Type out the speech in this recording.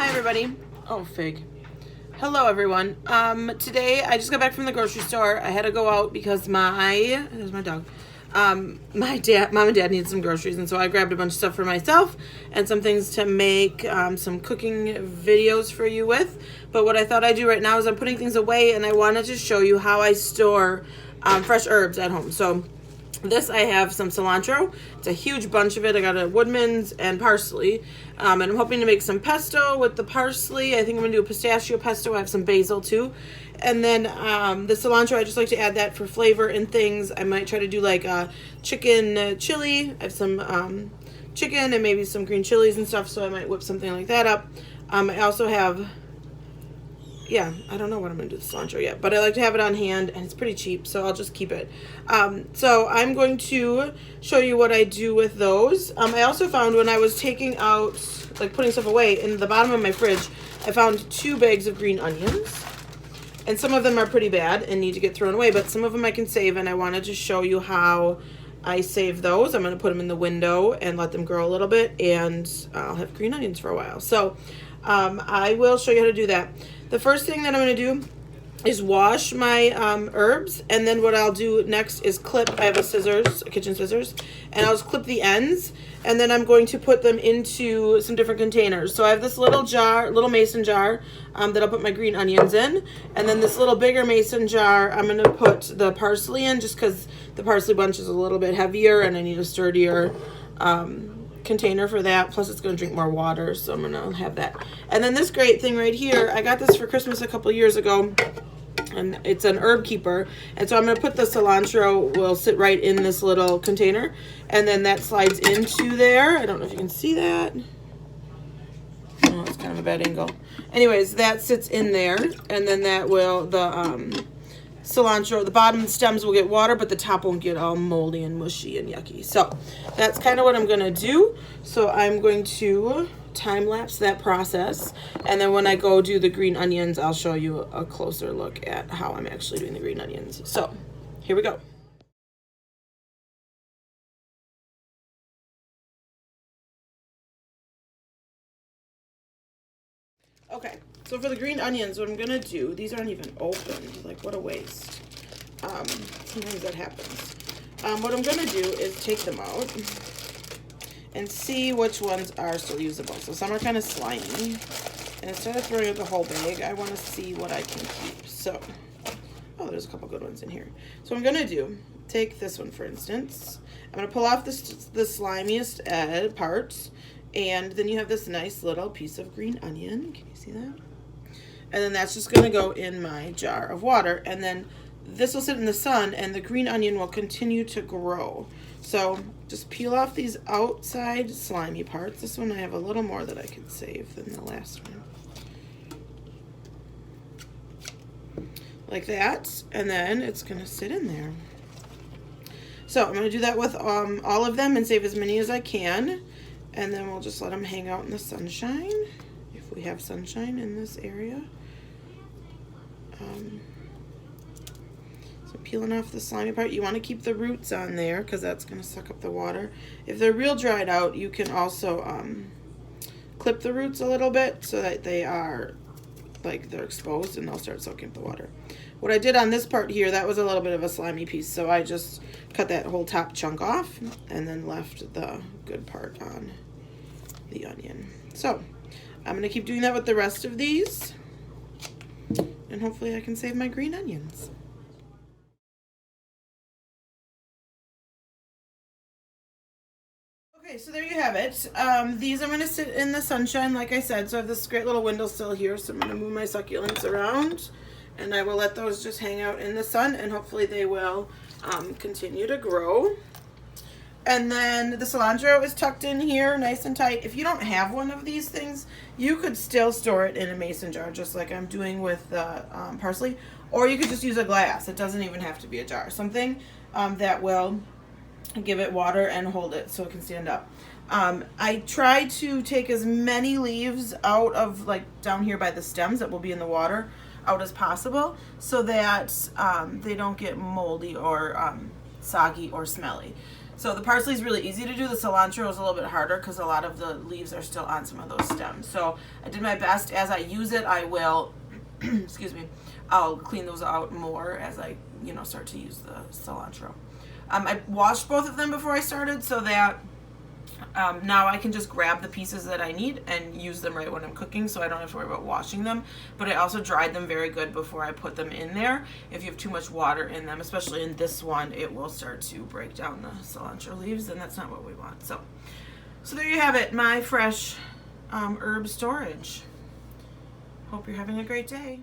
Hi everybody. Oh, fig. Hello everyone. Today I just got back from the grocery store. I had to go out because there's my dog. Mom and dad needed some groceries, and so I grabbed a bunch of stuff for myself and some things to make some cooking videos for you with. But what I thought I'd do right now is I'm putting things away, and I wanted to show you how I store fresh herbs at home. So this, I have some cilantro. It's a huge bunch of it. I got it at Woodman's, and parsley. And I'm hoping to make some pesto with the parsley. I think I'm going to do a pistachio pesto. I have some basil too. And then the cilantro, I just like to add that for flavor and things. I might try to do like a chicken chili. I have some chicken and maybe some green chilies and stuff, so I might whip something like that up. I also have... I don't know what I'm going to do with cilantro yet, but I like to have it on hand, and it's pretty cheap, so I'll just keep it. So I'm going to show you what I do with those. I also found when I was taking out, like putting stuff away, in the bottom of my fridge, I found 2 bags of green onions. And some of them are pretty bad and need to get thrown away, but some of them I can save, and I wanted to show you how I save those. I'm going to put them in the window and let them grow a little bit, and I'll have green onions for a while. So I will show you how to do that. The first thing that I'm going to do is wash my herbs, and then what I'll do next is clip. I have a kitchen scissors, and I'll just clip the ends, and then I'm going to put them into some different containers. So I have this little mason jar that I'll put my green onions in, and then this little bigger mason jar I'm going to put the parsley in, just because the parsley bunch is a little bit heavier and I need a sturdier container for that. Plus it's going to drink more water, so I'm going to have that. And then this great thing right here, I got this for Christmas a couple years ago, and it's an herb keeper. And so I'm going to put the cilantro, will sit right in this little container, and then that slides into there. I don't know if you can see that. Oh, it's kind of a bad angle. Anyways, that sits in there, and then that will, the cilantro, the bottom stems will get water, but the top won't get all moldy and mushy and yucky. So that's kind of what I'm going to do. So I'm going to time lapse that process, and then when I go do the green onions, I'll show you a closer look at how I'm actually doing the green onions. So here we go. Okay, so for the green onions, what I'm gonna do, these aren't even open, like what a waste. Sometimes that happens. What I'm gonna do is take them out and see which ones are still usable. So some are kind of slimy, and instead of throwing out the whole bag, I want to see what I can keep. So, oh, there's a couple good ones in here. So what I'm gonna do, take this one for instance. I'm gonna pull off the slimiest parts, and then you have this nice little piece of green onion. Can you see that? And then that's just gonna go in my jar of water, and then this will sit in the sun, and the green onion will continue to grow. So just peel off these outside slimy parts. This one I have a little more that I can save than the last one. Like that, and then it's gonna sit in there. So I'm gonna do that with all of them and save as many as I can, and then we'll just let them hang out in the sunshine, if we have sunshine in this area. So peeling off the slimy part, you want to keep the roots on there because that's going to suck up the water. If they're real dried out, you can also clip the roots a little bit so that they are, like, they're exposed and they'll start soaking up the water. What I did on this part here, that was a little bit of a slimy piece, so I just cut that whole top chunk off and then left the good part on the onion. So I'm going to keep doing that with the rest of these, and hopefully I can save my green onions. Okay, so there you have it. These I'm going to sit in the sunshine, like I said. So I have this great little windowsill here, so I'm going to move my succulents around, and I will let those just hang out in the sun, and hopefully they will continue to grow. And then the cilantro is tucked in here nice and tight. If you don't have one of these things, you could still store it in a mason jar, just like I'm doing with the parsley, or you could just use a glass. It doesn't even have to be a jar. Something that will give it water and hold it so it can stand up. I try to take as many leaves out of, like, down here by the stems that will be in the water out as possible, so that they don't get moldy or soggy or smelly. So the parsley is really easy to do. The cilantro is a little bit harder because a lot of the leaves are still on some of those stems. So I did my best. As I use it, I will, excuse me, I'll clean those out more as I, start to use the cilantro. I washed both of them before I started so that now I can just grab the pieces that I need and use them right when I'm cooking, so I don't have to worry about washing them. But I also dried them very good before I put them in there. If you have too much water in them, especially in this one, it will start to break down the cilantro leaves, and that's not what we want. So there you have it, my fresh herb storage. Hope you're having a great day.